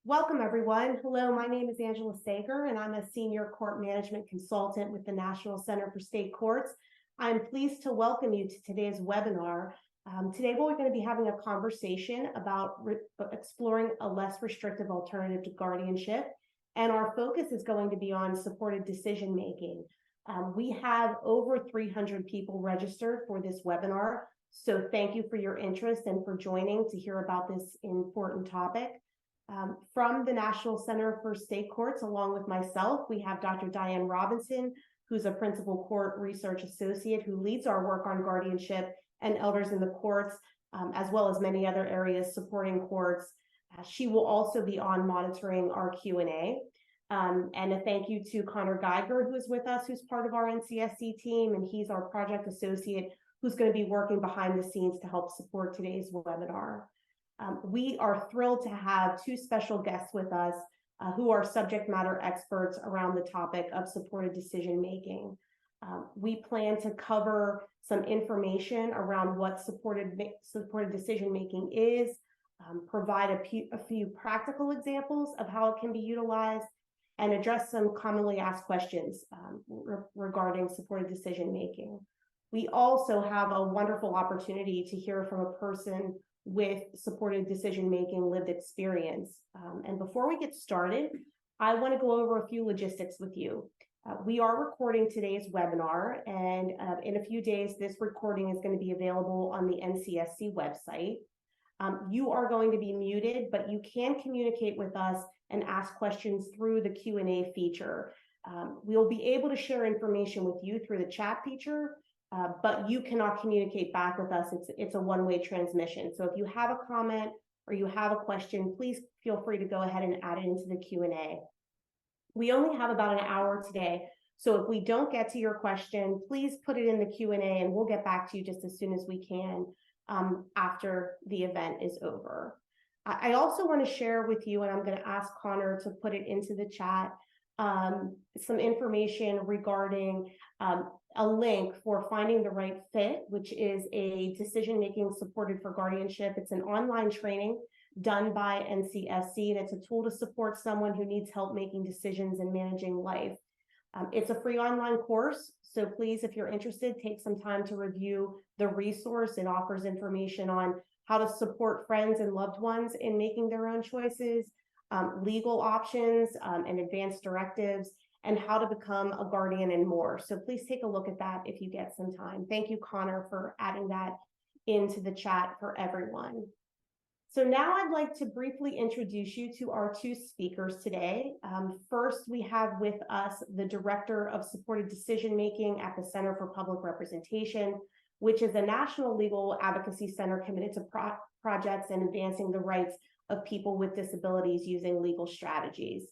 Welcome, everyone. Hello, my name is Angela Sager, and I'm a Senior Court Management Consultant with the National Center for State Courts. I'm pleased to welcome you to today's webinar. Today, we're going to be having a conversation about exploring a less restrictive alternative to guardianship, and our focus is going to be on supported decision-making. We have over 300 people registered for this webinar, so thank you for your interest and for joining to hear about this important topic. From the National Center for State Courts, along with myself, we have Dr. Diane Robinson, who's a Principal Court Research Associate who leads our work on guardianship and elders in the courts, as well as many other areas supporting courts. She will also be on monitoring our Q&A. And a thank you to Connor Geiger, who is with us, who's part of our NCSC team, and he's our project associate who's going to be working behind the scenes to help support today's webinar. We are thrilled to have two special guests with us who are subject matter experts around the topic of supported decision making. We plan to cover some information around what supported decision making is, provide a few practical examples of how it can be utilized, and address some commonly asked questions regarding supported decision making. We also have a wonderful opportunity to hear from a person with supported decision-making lived experience. And before we get started, I want to go over a few logistics with you. We are recording today's webinar, and in a few days, this recording is going to be available on the NCSC website. You are going to be muted, but you can communicate with us and ask questions through the Q&A feature. We'll be able to share information with you through the chat feature, but you cannot communicate back with us. It's a one-way transmission. So if you have a comment or you have a question, please feel free to go ahead and add it into the Q&A. We only have about an hour today, so if we don't get to your question, please put it in the Q&A and we'll get back to you just as soon as we can after the event is over. I also want to share with you, and I'm going to ask Connor to put it into the chat, some information regarding a link for Finding the Right Fit, which is a decision-making supported for guardianship. It's an online training done by NCSC, and it's a tool to support someone who needs help making decisions and managing life. It's a free online course, so please, if you're interested, take some time to review the resource. It offers information on how to support friends and loved ones in making their own choices, legal options and advanced directives, and how to become a guardian and more. So please take a look at that if you get some time. Thank you, Connor, for adding that into the chat for everyone. So now I'd like to briefly introduce you to our two speakers today. First, we have with us the Director of Supported Decision Making at the Center for Public Representation, which is a national legal advocacy center committed to projects and advancing the rights of people with disabilities using legal strategies.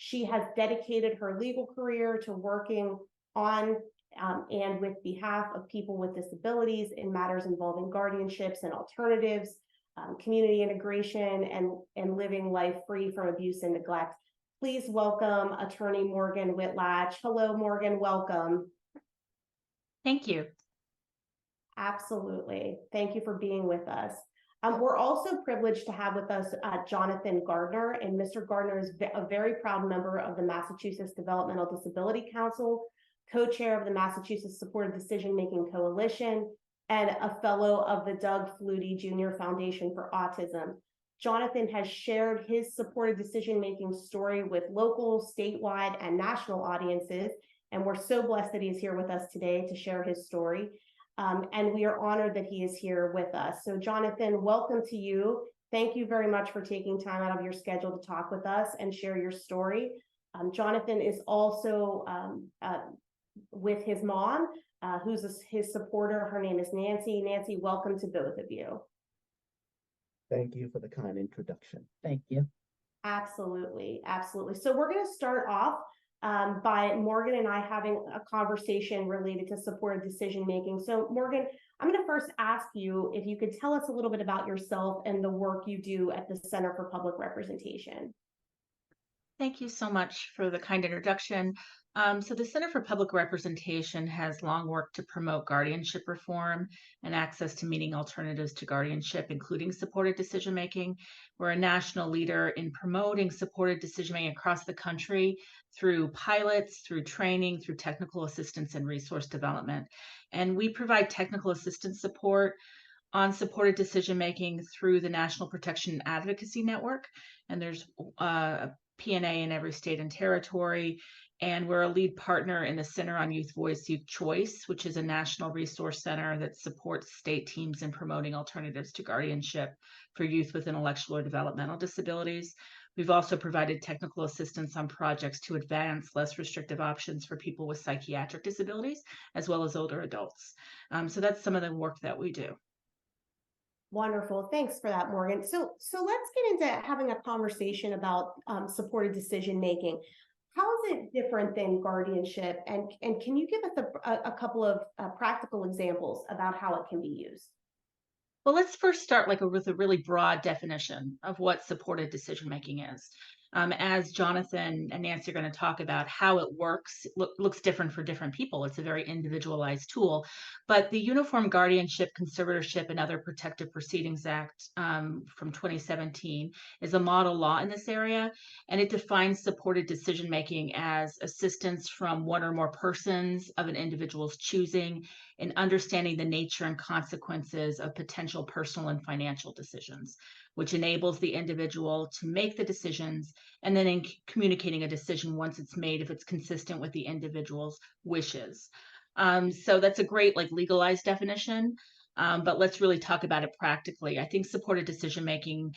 She has dedicated her legal career to working on and with behalf of people with disabilities in matters involving guardianships and alternatives, community integration, and living life free from abuse and neglect. Please welcome Attorney Morgan Whitlatch. Hello, Morgan, welcome. Thank you. Absolutely. Thank you for being with us. We're also privileged to have with us Jonathan Gardner, and Mr. Gardner is a very proud member of the Massachusetts Developmental Disability Council, co-chair of the Massachusetts Supported Decision Making Coalition, and a fellow of the Doug Flutie Jr. Foundation for Autism. Jonathan has shared his supported decision making story with local, statewide, and national audiences, and we're so blessed that he's here with us today to share his story. And we are honored that he is here with us. So Jonathan, welcome to you. Thank you very much for taking time out of your schedule to talk with us and share your story. Jonathan is also with his mom, who's his supporter. Her name is Nancy. Nancy, welcome to both of you. Thank you for the kind introduction. Thank you. Absolutely, absolutely. So we're going to start off by Morgan and I having a conversation related to supported decision making. So Morgan, I'm going to first ask you if you could tell us a little bit about yourself and the work you do at the Center for Public Representation. Thank you so much for the kind introduction. So the Center for Public Representation has long worked to promote guardianship reform and access to meeting alternatives to guardianship, including supported decision making. We're a national leader in promoting supported decision making across the country through pilots, through training, through technical assistance and resource development. And we provide technical assistance support on supported decision making through the National Protection and Advocacy Network. And there's PNA in every state and territory. And we're a lead partner in the Center on Youth Voice, Youth Choice, which is a national resource center that supports state teams in promoting alternatives to guardianship for youth with intellectual or developmental disabilities. We've also provided technical assistance on projects to advance less restrictive options for people with psychiatric disabilities, as well as older adults. So that's some of the work that we do. Wonderful. Thanks for that, Morgan. So let's get into having a conversation about supported decision making. How is it different than guardianship? And can you give us a couple of practical examples about how it can be used? Well, let's first start with a really broad definition of what supported decision making is. As Jonathan and Nancy are going to talk about how it works, looks different for different people. It's a very individualized tool. But the Uniform Guardianship, Conservatorship, and Other Protective Proceedings Act from 2017 is a model law in this area, and it defines supported decision making as assistance from one or more persons of an individual's choosing in understanding the nature and consequences of potential personal and financial decisions, which enables the individual to make the decisions and then in communicating a decision once it's made if it's consistent with the individual's wishes. So that's a great legalized definition. But let's really talk about it practically. I think supported decision making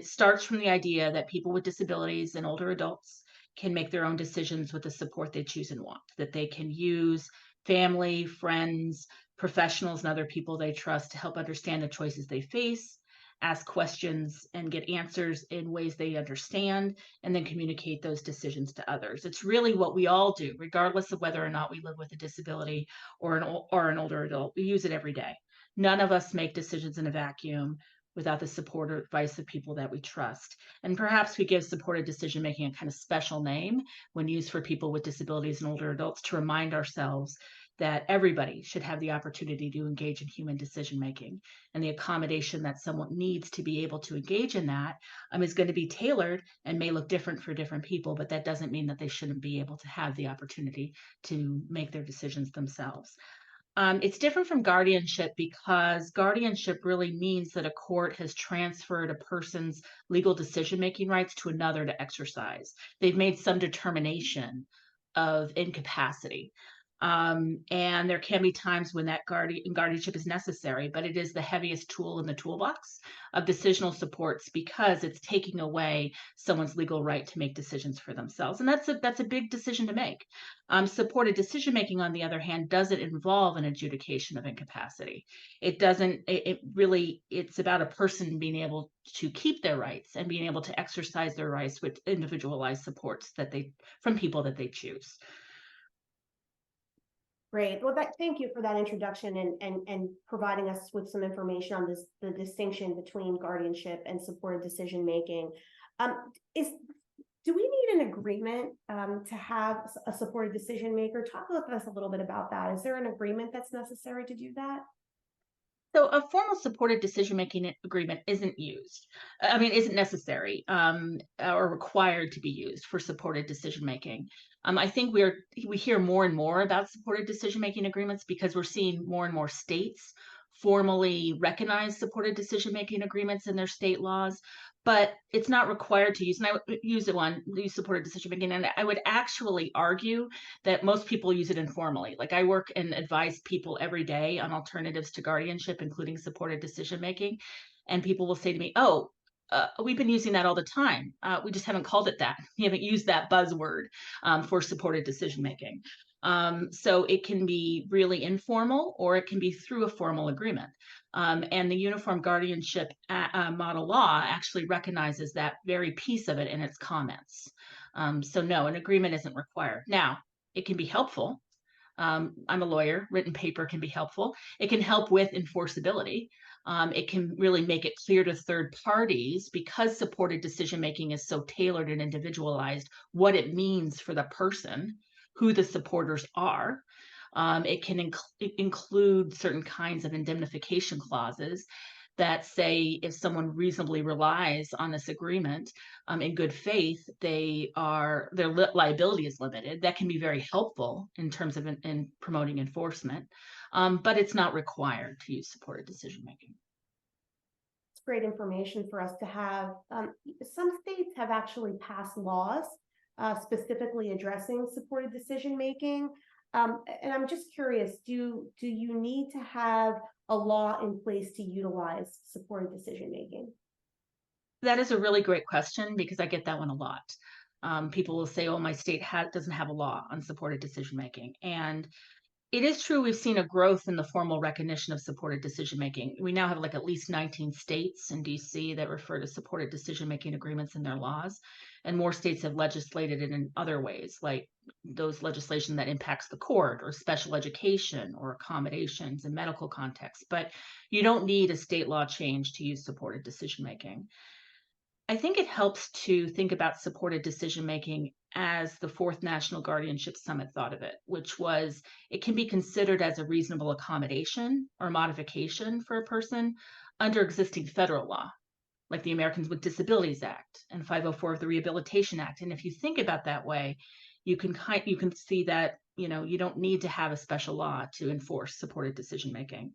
starts from the idea that people with disabilities and older adults can make their own decisions with the support they choose and want, that they can use family, friends, professionals, and other people they trust to help understand the choices they face, ask questions, and get answers in ways they understand, and then communicate those decisions to others. It's really what we all do, regardless of whether or not we live with a disability or an older adult. We use it every day. None of us make decisions in a vacuum without the support or advice of people that we trust. And perhaps we give supported decision making a kind of special name when used for people with disabilities and older adults to remind ourselves that everybody should have the opportunity to engage in human decision making. And the accommodation that someone needs to be able to engage in that is going to be tailored and may look different for different people, but that doesn't mean that they shouldn't be able to have the opportunity to make their decisions themselves. It's different from guardianship because guardianship really means that a court has transferred a person's legal decision-making rights to another to exercise. They've made some determination of incapacity. And there can be times when that guardianship is necessary, but it is the heaviest tool in the toolbox of decisional supports because it's taking away someone's legal right to make decisions for themselves. And that's a big decision to make. Supported decision making, on the other hand, doesn't involve an adjudication of incapacity. It doesn't, it really, it's about a person being able to keep their rights and being able to exercise their rights with individualized supports from people that they choose. Great. Well, thank you for that introduction and providing us with some information on the distinction between guardianship and supported decision making. Do we need an agreement to have a supported decision maker? Talk with us a little bit about that. Is there an agreement that's necessary to do that? So a formal supported decision-making agreement isn't necessary or required to be used for supported decision-making. I think we hear more and more about supported decision-making agreements because we're seeing more and more states formally recognize supported decision-making agreements in their state laws, but it's not required to use. And I would use supported decision-making, and I would actually argue that most people use it informally. Like I work and advise people every day on alternatives to guardianship, including supported decision making. And people will say to me, oh, we've been using that all the time. We just haven't called it that. We haven't used that buzzword for supported decision making. So it can be really informal or it can be through a formal agreement. And the Uniform Guardianship Model Law actually recognizes that very piece of it in its comments. So no, an agreement isn't required. Now, it can be helpful. I'm a lawyer. Written paper can be helpful. It can help with enforceability. It can really make it clear to third parties, because supported decision making is so tailored and individualized, what it means for the person, who the supporters are. It can include certain kinds of indemnification clauses that say if someone reasonably relies on this agreement in good faith, their liability is limited. That can be very helpful in terms of in promoting enforcement, but it's not required to use supported decision making. It's great information for us to have. Some states have actually passed laws specifically addressing supported decision making. And I'm just curious, do you need to have a law in place to utilize supported decision making? That is a really great question, because I get that one a lot. People will say, "Oh, my state doesn't have a law on supported decision making," and it is true we've seen a growth in the formal recognition of supported decision making. We now have like at least 19 states in DC that refer to supported decision making agreements in their laws, and more states have legislated it in other ways, like those legislation that impacts the court or special education or accommodations in medical contexts. But you don't need a state law change to use supported decision making. I think it helps to think about supported decision making as the Fourth National Guardianship Summit thought of it, which was it can be considered as a reasonable accommodation or modification for a person under existing federal law, like the Americans with Disabilities Act and 504 of the Rehabilitation Act. And if you think about that way, you can see that you don't need to have a special law to enforce supported decision making.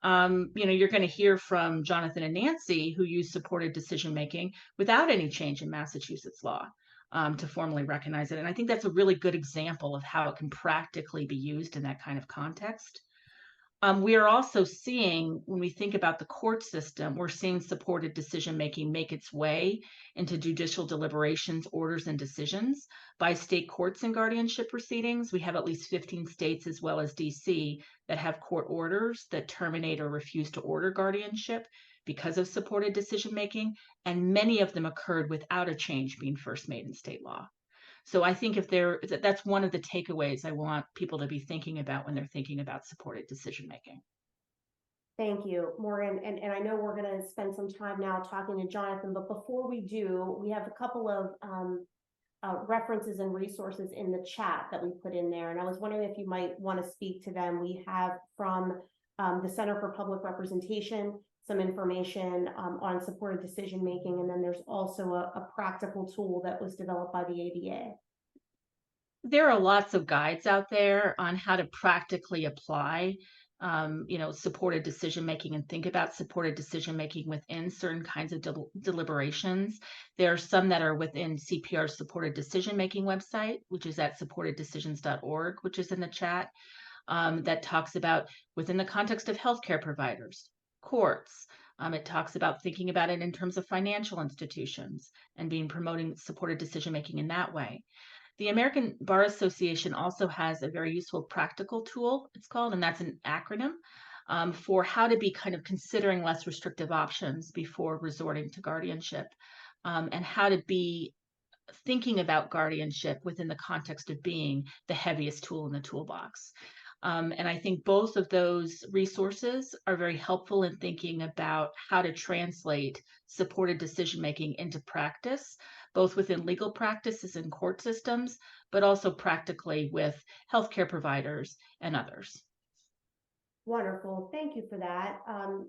You're going to hear from Jonathan and Nancy, who use supported decision making without any change in Massachusetts law to formally recognize it. And I think that's a really good example of how it can practically be used in that kind of context. We are also seeing, when we think about the court system, we're seeing supported decision making make its way into judicial deliberations, orders, and decisions by state courts and guardianship proceedings. We have at least 15 states, as well as DC, that have court orders that terminate or refuse to order guardianship because of supported decision making, and many of them occurred without a change being first made in state law. So I think that's one of the takeaways I want people to be thinking about when they're thinking about supported decision making. Thank you, Morgan. And I know we're going to spend some time now talking to Jonathan, but before we do, we have a couple of references and resources in the chat that we put in there. And I was wondering if you might want to speak to them. We have from the Center for Public Representation some information on supported decision making, and then there's also a practical tool that was developed by the ABA. There are lots of guides out there on how to practically apply supported decision making and think about supported decision making within certain kinds of deliberations. There are some that are within CPR's supported decision making website, which is at supporteddecisions.org, which is in the chat, that talks about within the context of healthcare providers, courts. It talks about thinking about it in terms of financial institutions and promoting supported decision making in that way. The American Bar Association also has a very useful practical tool, it's called, and that's an acronym for how to be kind of considering less restrictive options before resorting to guardianship, and how to be thinking about guardianship within the context of being the heaviest tool in the toolbox. And I think both of those resources are very helpful in thinking about how to translate supported decision making into practice, both within legal practices and court systems, but also practically with healthcare providers and others. Wonderful. Thank you for that.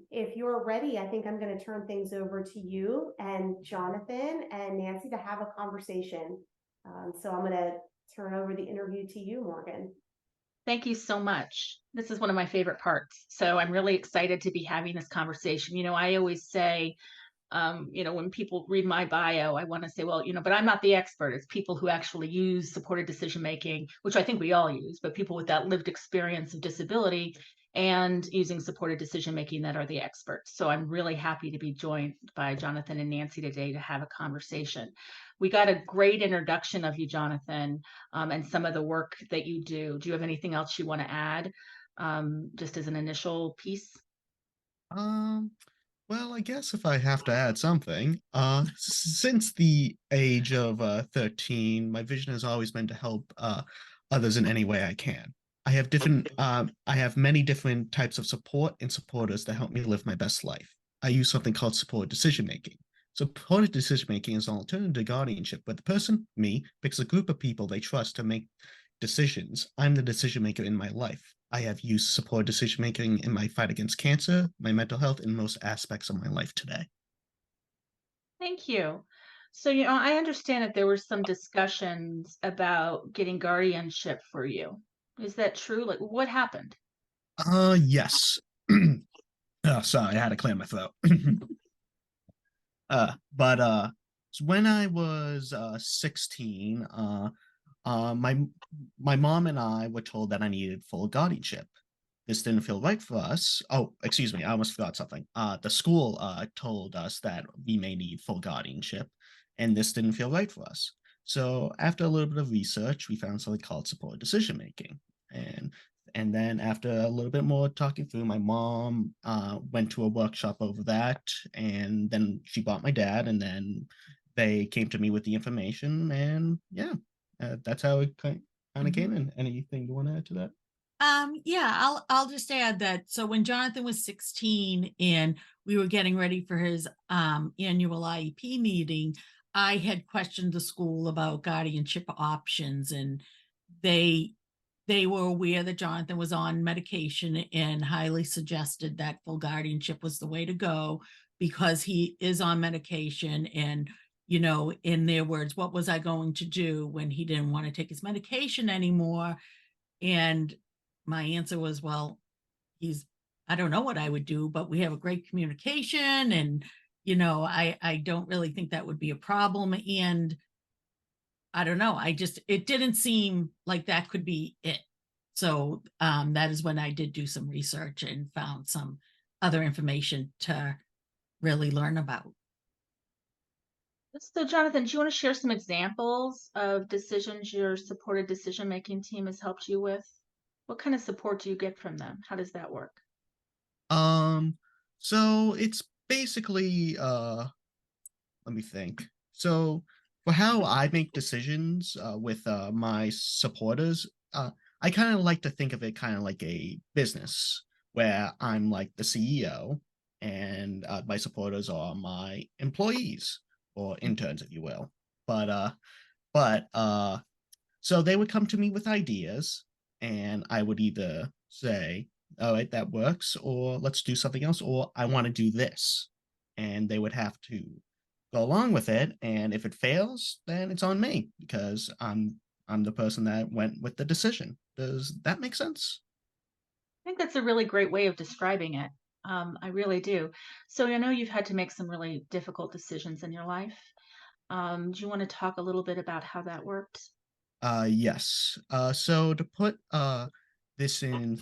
If you're ready, I think I'm going to turn things over to you and Jonathan and Nancy to have a conversation. So I'm going to turn over the interview to you, Morgan. Thank you so much. This is one of my favorite parts. So I'm really excited to be having this conversation. I always say, when people read my bio, I want to say, well, but I'm not the expert. It's people who actually use supported decision making, which I think we all use, but people with that lived experience of disability and using supported decision making that are the experts. So I'm really happy to be joined by Jonathan and Nancy today to have a conversation. We got a great introduction of you, Jonathan, and some of the work that you do. Do you have anything else you want to add, just as an initial piece? Well, I guess if I have to add something, since the age of 13, my vision has always been to help others in any way I can. I have different I have many different types of support and supporters that help me live my best life. I use something called supported decision making. Supported decision making is an alternative to guardianship, where the person, me, picks a group of people they trust to make decisions. I'm the decision maker in my life. I have used supported decision making in my fight against cancer, my mental health, and most aspects of my life today. Thank you. So, I understand that there were some discussions about getting guardianship for you. Is that true? Like, what happened? Yes. Oh, sorry, I had to clear my throat. But so when I was 16, my mom and I were told that I needed full guardianship. This didn't feel right for us. Oh, excuse me, I almost forgot something. The school told us that we may need full guardianship, and this didn't feel right for us. So after a little bit of research, we found something called supported decision making, and and then after a little bit more talking through, my mom went to a workshop over that, and then she brought my dad, and then they came to me with the information, and yeah, that's how it kind of came in. Anything you want to add to that? Yeah, I'll just add that. So when Jonathan was 16 and we were getting ready for his annual IEP meeting, I had questioned the school about guardianship options, and they they were aware that Jonathan was on medication and highly suggested that full guardianship was the way to go because he is on medication. And in their words, what was I going to do when he didn't want to take his medication anymore? And my answer was, well, I don't know what I would do, but we have a great communication. And, I don't really think that would be a problem. And I don't know. It didn't seem like that could be it. So that is when I did do some research and found some other information to really learn about. So, Jonathan, do you want to share some examples of decisions your supported decision-making team has helped you with? What kind of support do you get from them? How does that work? So it's basically let me think. So for how I make decisions with my supporters, I kind of like to think of it kind of like a business where I'm like the CEO, and my supporters are my employees or interns, if you will. But so they would come to me with ideas, and I would either say, all right, that works, or let's do something else, or I want to do this. And they would have to go along with it. And if it fails, then it's on me because I'm the person that went with the decision. Does that make sense? I think that's a really great way of describing it. I really do. So I know you've had to make some really difficult decisions in your life. Do you want to talk a little bit about how that worked? Yes. So to put this in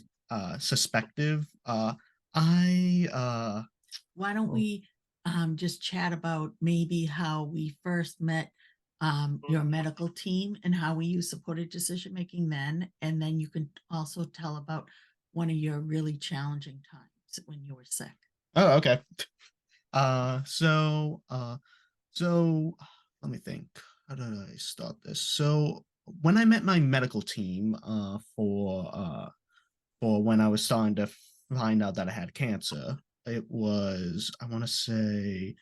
suspective, I Why don't oh, we just chat about maybe how we first met your medical team and how we use supported decision making then? And then you can also tell about one of your really challenging times when you were sick. oh, okay. So let me think. How did I start this? So when I met my medical team for when I was starting to find out that I had cancer, it was, I want to say,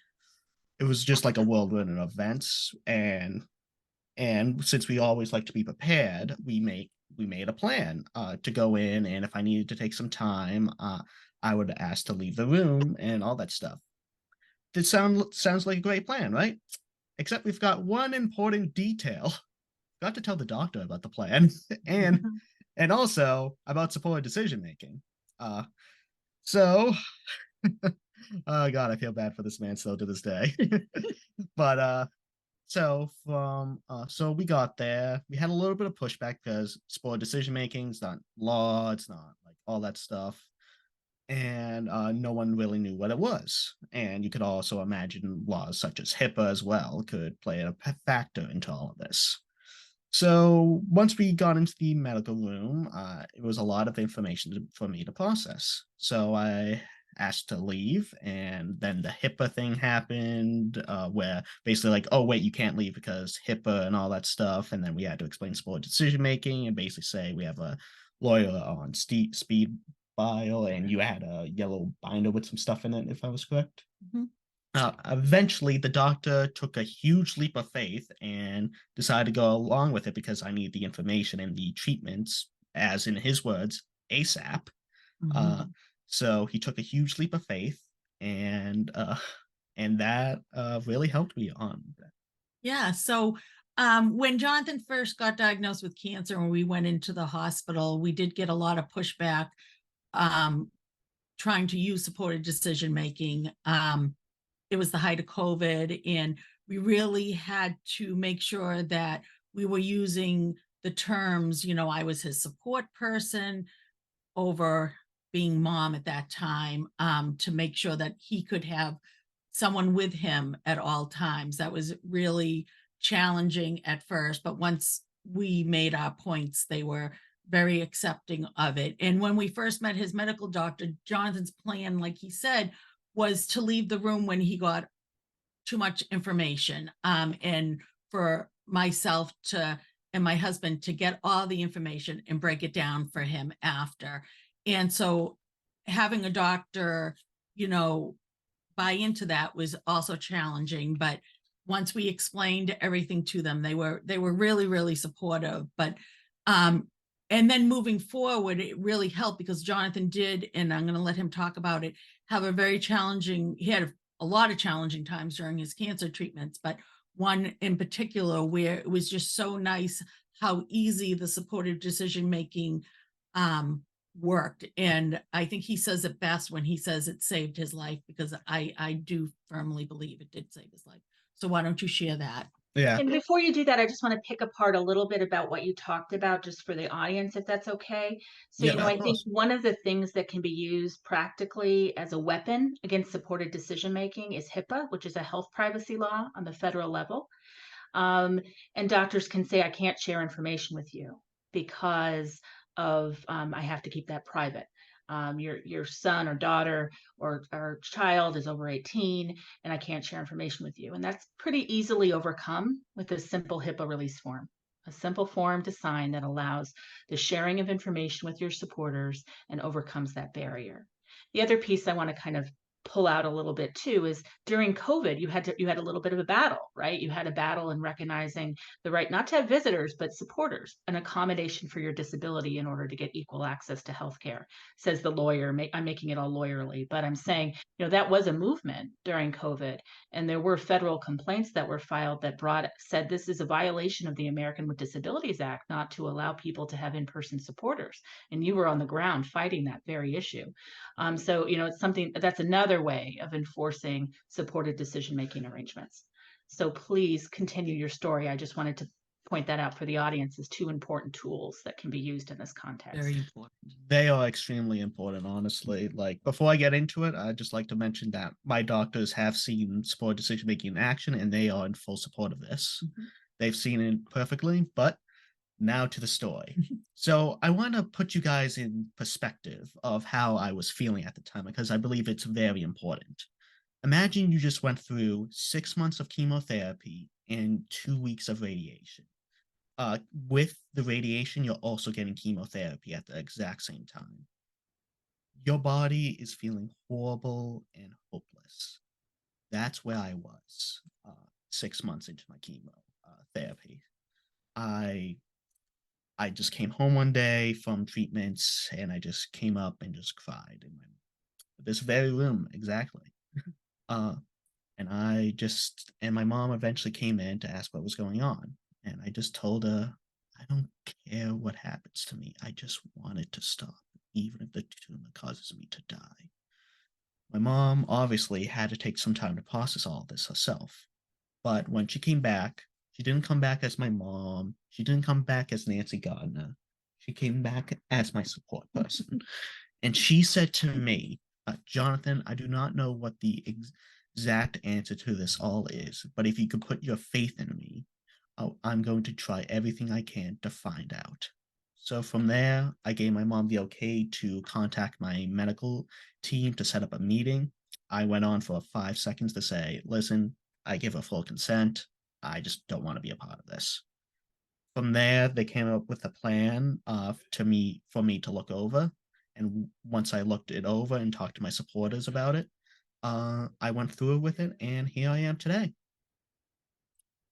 it was just like a whirlwind of events, and since we always like to be prepared, we made a plan to go in, and if I needed to take some time, I would ask to leave the room and all that stuff. This sounds like a great plan, right? Except we've got one important detail. Got to tell the doctor about the plan, and and also about supported decision making. Uh, so, oh God, I feel bad for this man still to this day. But so we got there. We had a little bit of pushback because supported decision making is not law. It's not like all that stuff, and no one really knew what it was. And you could also imagine laws such as HIPAA as well could play a factor into all of this. So once we got into the medical room, it was a lot of information for me to process. So I asked to leave, and then the HIPAA thing happened, where basically like, oh wait, you can't leave because HIPAA and all that stuff. And then we had to explain sport decision making and basically say we have a lawyer on speed file, and you had a yellow binder with some stuff in it, if I was correct. Mhm. Eventually, the doctor took a huge leap of faith and decided to go along with it because I need the information and the treatments, as in his words, ASAP. Mhm. So he took a huge leap of faith, and that really helped me on that. Yeah. So when Jonathan first got diagnosed with cancer and we went into the hospital, we did get a lot of pushback um, trying to use supported decision making. It was the height of COVID, and we really had to make sure that we were using the terms, I was his support person over being mom at that time, to make sure that he could have someone with him at all times. That was really challenging at first, but once we made our points, they were very accepting of it. And when we first met his medical doctor, Jonathan's plan, like he said, was to leave the room when he got too much information, and for myself to and my husband to get all the information and break it down for him after. And so having a doctor, buy into that was also challenging, but once we explained everything to them, they were really, really supportive. But and then moving forward, it really helped because Jonathan did, and I'm going to let him talk about it, have he had a lot of challenging times during his cancer treatments, but one in particular where it was just so nice how easy the supportive decision making worked. And I think he says it best when he says it saved his life, because I do firmly believe it did save his life. So why don't you share that? Yeah. And before you do that, I just want to pick apart a little bit about what you talked about, just for the audience, if that's okay. So, Yeah, I of think course. one of the things that can be used practically as a weapon against supported decision making is HIPAA, which is a health privacy law on the federal level. And doctors can say, I can't share information with you because of I have to keep that private. Your son or daughter or child is over 18 and I can't share information with you. And that's pretty easily overcome with a simple HIPAA release form, a simple form to sign that allows the sharing of information with your supporters and overcomes that barrier. The other piece I want to kind of pull out a little bit too is during COVID, you had a little bit of a battle, right? You had a battle in recognizing the right not to have visitors, but supporters, an accommodation for your disability in order to get equal access to healthcare, says the lawyer. I'm making it all lawyerly, but I'm saying, that was a movement during COVID. And there were federal complaints that were filed that said this is a violation of the American with Disabilities Act not to allow people to have in-person supporters. And you were on the ground fighting that very issue. So, it's something that's another way of enforcing supported decision-making arrangements. So please continue your story. I just wanted to point that out for the audience as two important tools that can be used in this context. Very important. They are extremely important, honestly. Like, before I get into it, I'd just like to mention that my doctors have seen supported decision making in action, and they are in full support of this. Mhm. They've seen it perfectly, but now to the story. So I want to put you guys in perspective of how I was feeling at the time, because I believe it's very important. Imagine you just went through 6 months of chemotherapy and 2 weeks of radiation. With the radiation, you're also getting chemotherapy at the exact same time. Your body is feeling horrible and hopeless. That's where I was 6 months into my chemo therapy. I just came home one day from treatments, and I just came up and just cried in this very room, exactly. Uh, and my mom eventually came in to ask what was going on. And I just told her, I don't care what happens to me. I just want it to stop, even if the tumor causes me to die. My mom obviously had to take some time to process all this herself. But when she came back, she didn't come back as my mom. She didn't come back as Nancy Gardner. She came back as my support person. And she said to me, Jonathan, I do not know what the exact answer to this all is, but if you could put your faith in me, I'm going to try everything I can to find out. So from there, I gave my mom the okay to contact my medical team to set up a meeting. I went on for 5 seconds to say, listen, I give her full consent. I just don't want to be a part of this. from there, they came up with a plan for me to look over. And once I looked it over and talked to my supporters about it, I went through with it, and here I am today.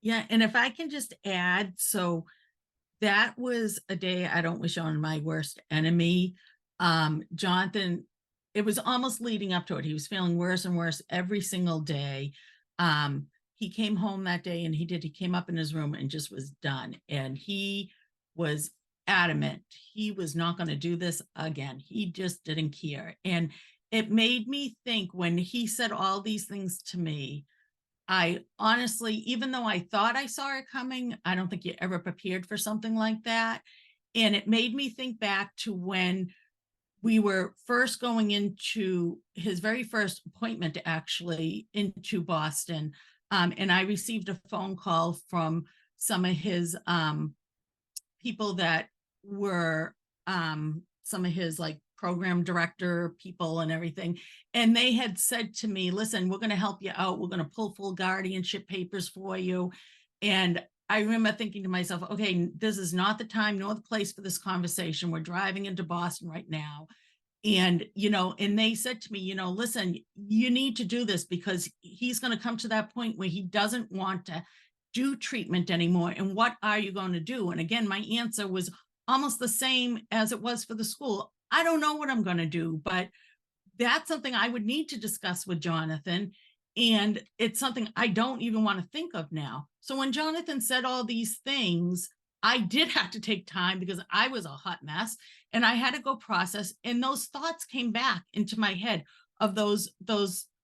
Yeah, and if I can just add, so that was a day I don't wish on my worst enemy. Jonathan, it was almost leading up to it. He was feeling worse and worse every single day. He came home that day and he came up in his room and just was done. And he was adamant. He was not going to do this again. He just didn't care. And it made me think when he said all these things to me, I honestly, even though I thought I saw it coming, I don't think you ever prepared for something like that. And it made me think back to when we were first going into his very first appointment, actually, into Boston. And I received a phone call from some of his people that were some of his like program director people and everything. And they had said to me, listen, we're going to help you out. We're going to pull full guardianship papers for you. And I remember thinking to myself, okay, this is not the time nor the place for this conversation. We're driving into Boston right now. And, and they said to me, listen, you need to do this because he's going to come to that point where he doesn't want to do treatment anymore. And what are you going to do? And again, my answer was almost the same as it was for the school. I don't know what I'm going to do, but that's something I would need to discuss with Jonathan. And it's something I don't even want to think of now. So when Jonathan said all these things, I did have to take time because I was a hot mess and I had to go process. And those thoughts came back into my head of those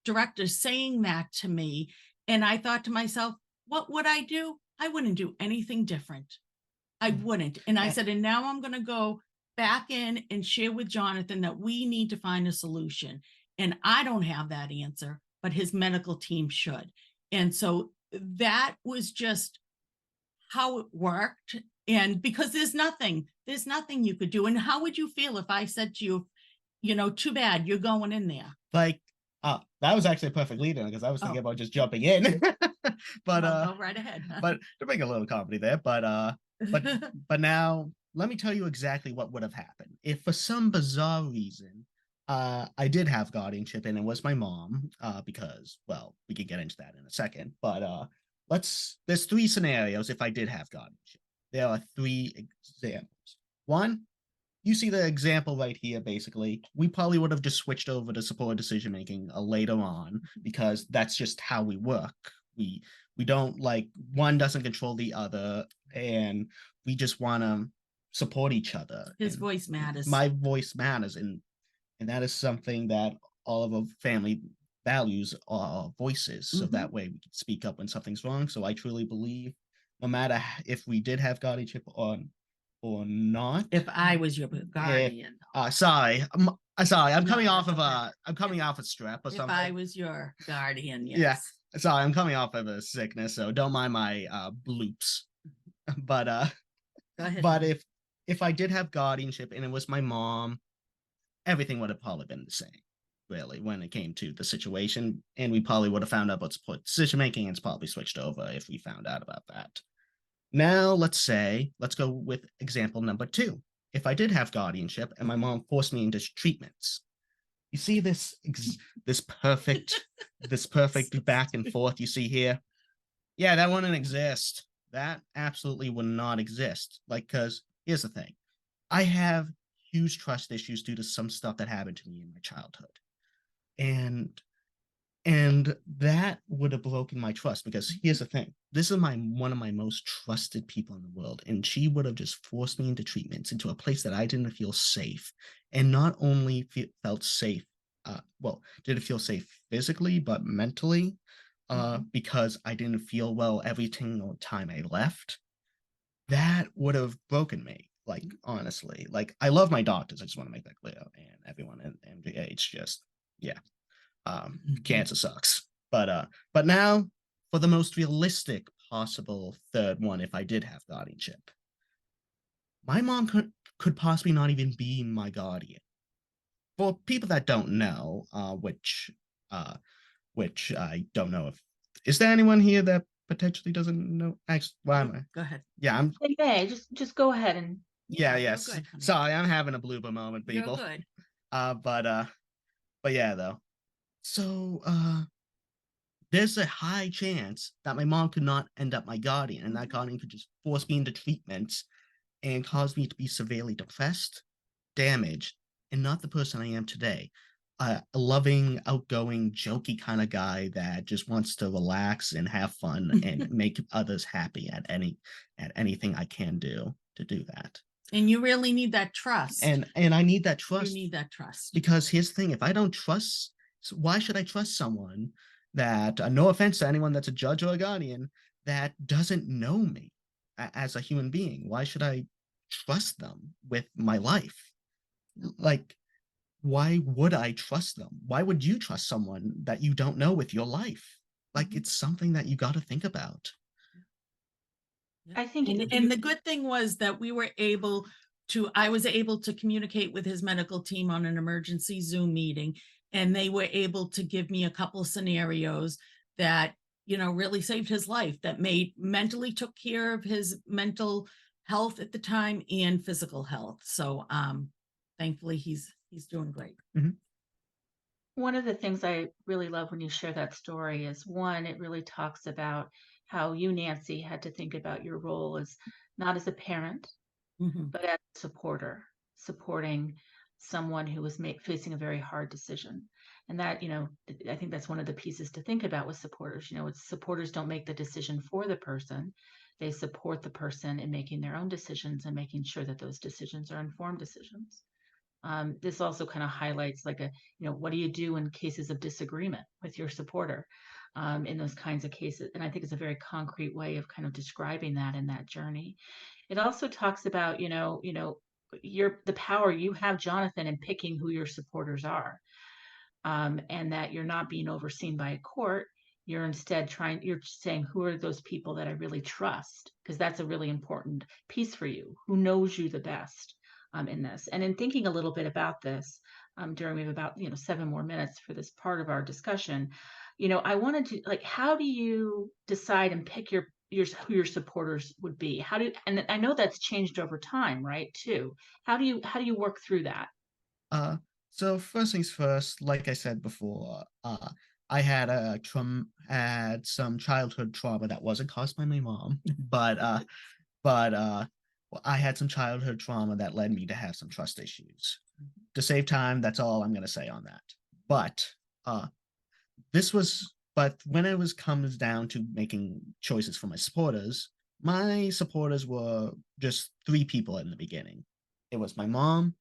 directors saying that to me. And I thought to myself, what would I do? I wouldn't do anything different. I wouldn't. And I said, and now I'm going to go back in and share with Jonathan that we need to find a solution. And I don't have that answer, but his medical team should. And so that was just how it worked. And because there's nothing you could do. And how would you feel if I said to you, too bad, you're going in there? Like, that was actually a perfect lead in because I was thinking about just jumping in. But go right ahead. But to make a little comedy there, but now let me tell you exactly what would have happened if for some bizarre reason I did have guardianship and it was my mom, because, well, we could get into that in a second, but there's three scenarios if I did have guardianship. There are three examples. One, you see the example right here, basically. We probably would have just switched over to supported decision making later on because that's just how we work. We don't like one doesn't control the other, and we just want to support each other. His And voice matters. my voice matters, and that is something that all of our family values our voices, so that way we can speak up when something's wrong. So I truly believe no matter if we did have guardianship or not. If I was your guardian. Sorry, I'm No, coming off that's of okay. I'm coming off a strep or If something. I was your guardian, yes. Yeah. Sorry, I'm coming off of a sickness, so don't mind my bloops. But Go ahead. but if I did have guardianship and it was my mom, everything would have probably been the same, really, when it came to the situation. And we probably would have found out about support decision making and it's probably switched over if we found out about that. Now, let's go with example number 2. If I did have guardianship and my mom forced me into treatments, you see this perfect back and forth you see here? Yeah, that wouldn't exist. That absolutely would not exist. Like, because here's the thing. I have huge trust issues due to some stuff that happened to me in my childhood. And that would have broken my trust because here's the thing. This is one of my most trusted people in the world. And she would have just forced me into treatments, into a place that I didn't feel safe. And not only felt safe, did it feel safe physically, but mentally, because I didn't feel well every single time I left. That would have broken me. Like, honestly, like, I love my doctors. I just want to make that clear. And everyone in MGA, it's just, yeah. Cancer sucks. But now for the most realistic possible third one, if I did have guardianship, my mom could possibly not even be my guardian. For people that don't know, which I don't know if is there anyone here that potentially doesn't know. Actually, why am I? Go ahead. Yeah, I'm. Hey, May, just go ahead and Yeah, you're yes. good, honey. Sorry, I'm having a blooper moment, You're people. good. But yeah, though. So, there's a high chance that my mom could not end up my guardian, and that guardian could just force me into treatment and cause me to be severely depressed, damaged, and not the person I am today. A loving, outgoing, jokey kind of guy that just wants to relax and have fun and make others happy at anything I can do to do that. And you really need that trust. And I need that trust. You need that trust. Because here's the thing: if I don't trust, so why should I trust someone that, no offense to anyone that's a judge or a guardian, that doesn't know me as a human being? Why should I trust them with my life? Like, why would I trust them? Why would you trust someone that you don't know with your life? Like, it's something that you got to think about. I think And the good thing was that I was able to communicate with his medical team on an emergency Zoom meeting, and they were able to give me a couple of scenarios that, really saved his life, that mentally took care of his mental health at the time and physical health. So, thankfully he's doing great. one of the things I really love when you share that story is, one, it really talks about how you, Nancy, had to think about your role as not as a parent, but as a supporter, supporting someone who was facing a very hard decision. And that, I think that's one of the pieces to think about with supporters. It's supporters don't make the decision for the person. They support the person in making their own decisions and making sure that those decisions are informed decisions. This also kind of highlights what do you do in cases of disagreement with your supporter in those kinds of cases? And I think it's a very concrete way of kind of describing that in that journey. It also talks about, the power you have, Jonathan, in picking who your supporters are, and that you're not being overseen by a court. You're instead you're saying, who are those people that I really trust? Because that's a really important piece for you. Who knows you the best in this? And in thinking a little bit about this, we have about 7 more minutes for this part of our discussion. I wanted to, how do you decide and pick who your supporters would be? And I know that's changed over time, right? Too. How do you work through that? So first things first, like I said before, I had had some childhood trauma that wasn't caused by my mom, but I had some childhood trauma that led me to have some trust issues. To save time, that's all I'm gonna say on that. But when comes down to making choices for my supporters were just 3 people in the beginning. It was my mom,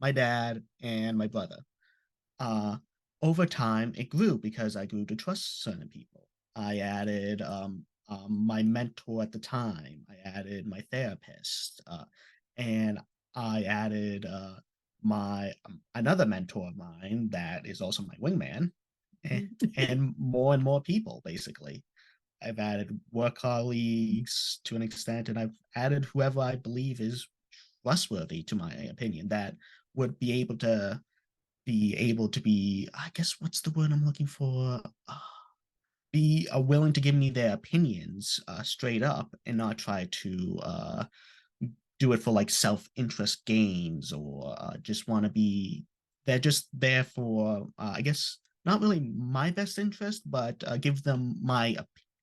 my dad, and my brother. Over time, it grew because I grew to trust certain people. I added my mentor at the time. I added my therapist, and I added my another mentor of mine that is also my wingman, and more people. Basically, I've added work colleagues to an extent, and I've added whoever I believe is trustworthy, to my opinion, that would be able to be, I guess, what's the word I'm looking for? Be willing to give me their opinions straight up and not try to do it for like self-interest gains or just want to be, they're just there for, I guess, not really my best interest, but give them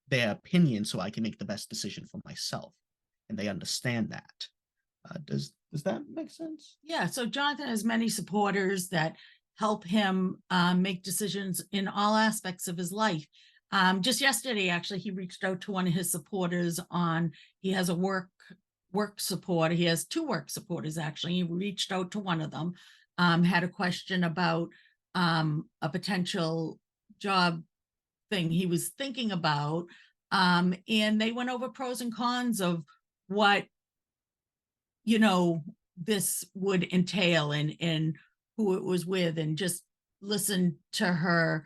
their opinion so I can make the best decision for myself. And they understand that. Does that make sense? Yeah. So Jonathan has many supporters that help him make decisions in all aspects of his life. Just yesterday, actually, he reached out to one of his supporters he has a work support. He has 2 work supporters, actually. He reached out to one of them, had a question about a potential job thing he was thinking about. And they went over pros and cons of what, this would entail and who it was with, and just listened to her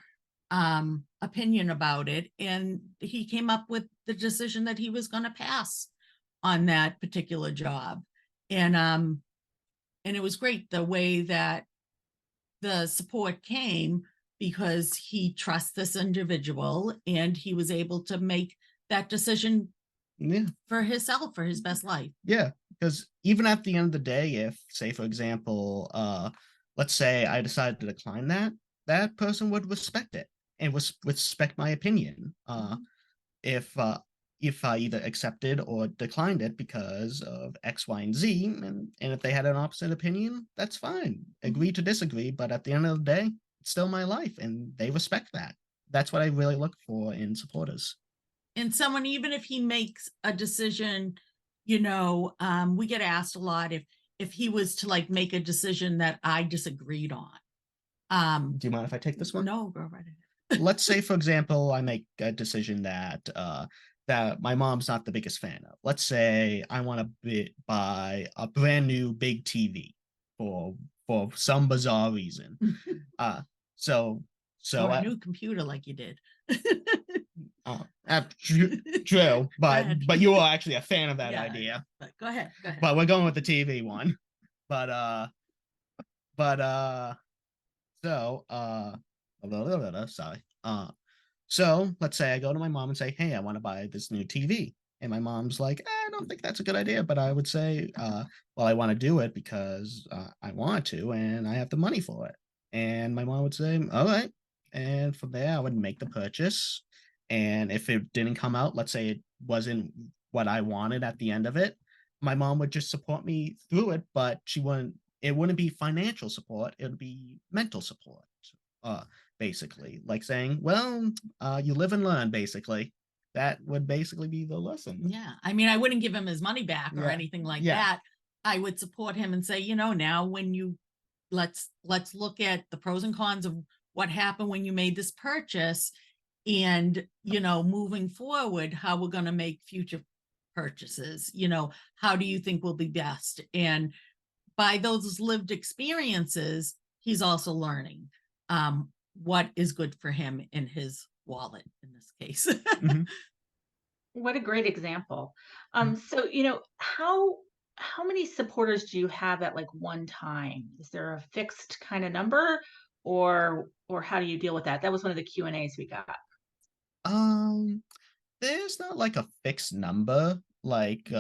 opinion about it. And he came up with the decision that he was going to pass on that particular job. And it was great the way that the support came, because he trusts this individual and he was able to make that decision Yeah. for himself, for his best life. Yeah, because even at the end of the day, if, say, for example, let's say I decided to decline that, that person would respect it and respect my opinion. If I either accepted or declined it because of X, Y, and Z, and if they had an opposite opinion, that's fine. Agree to disagree, but at the end of the day, it's still my life, and they respect that. That's what I really look for in supporters. And someone, even if he makes a decision, you know, we get asked a lot if he was to like make a decision that I disagreed on. Do you mind if I take this one? No, go right ahead. Let's say, for example, I make a decision that that my mom's not the biggest fan of. Let's say I want to buy a brand new big TV for some bizarre reason. So Or a I, new computer like you did. true, but ahead. you are actually a fan of that Yeah, idea. But go ahead. But we're going with the TV one. But so sorry. So let's say I go to my mom and say, hey, I want to buy this new TV. And my mom's like, I don't think that's a good idea. But I would say, well, I want to do it because I want to and I have the money for it. And my mom would say, all right. And from there, I would make the purchase. And if it didn't come out, let's say it wasn't what I wanted at the end of it, my mom would just support me through it, but it wouldn't be financial support. It would be mental support. Basically, like saying, well, you live and learn, basically. That would basically be the lesson. Yeah. I mean, I wouldn't give him his money back or Yeah. anything like Yeah. that. I would support him and say, you know, now when you let's look at the pros and cons of what happened when you made this purchase, and, you know, moving forward, how we're going to make future purchases. You know, how do you think will be best? And by those lived experiences, he's also learning what is good for him in his wallet in this case. What a great example. Mhm. So, you know, how many supporters do you have at like one time? Is there a fixed kind of number, or how do you deal with that? That was one of the Q&As we got. There's not like a fixed number, like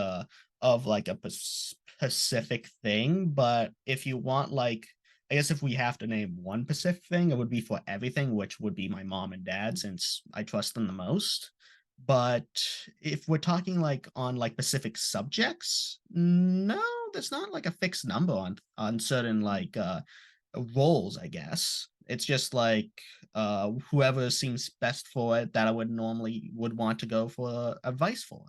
of like a specific thing, but if you want, like, I guess if we have to name one specific thing, it would be for everything, which would be my mom and dad, since I trust them the most. But if we're talking like on like specific subjects, no, there's not like a fixed number on certain like roles, I guess. It's just like whoever seems best for it that I would normally would want to go for advice for.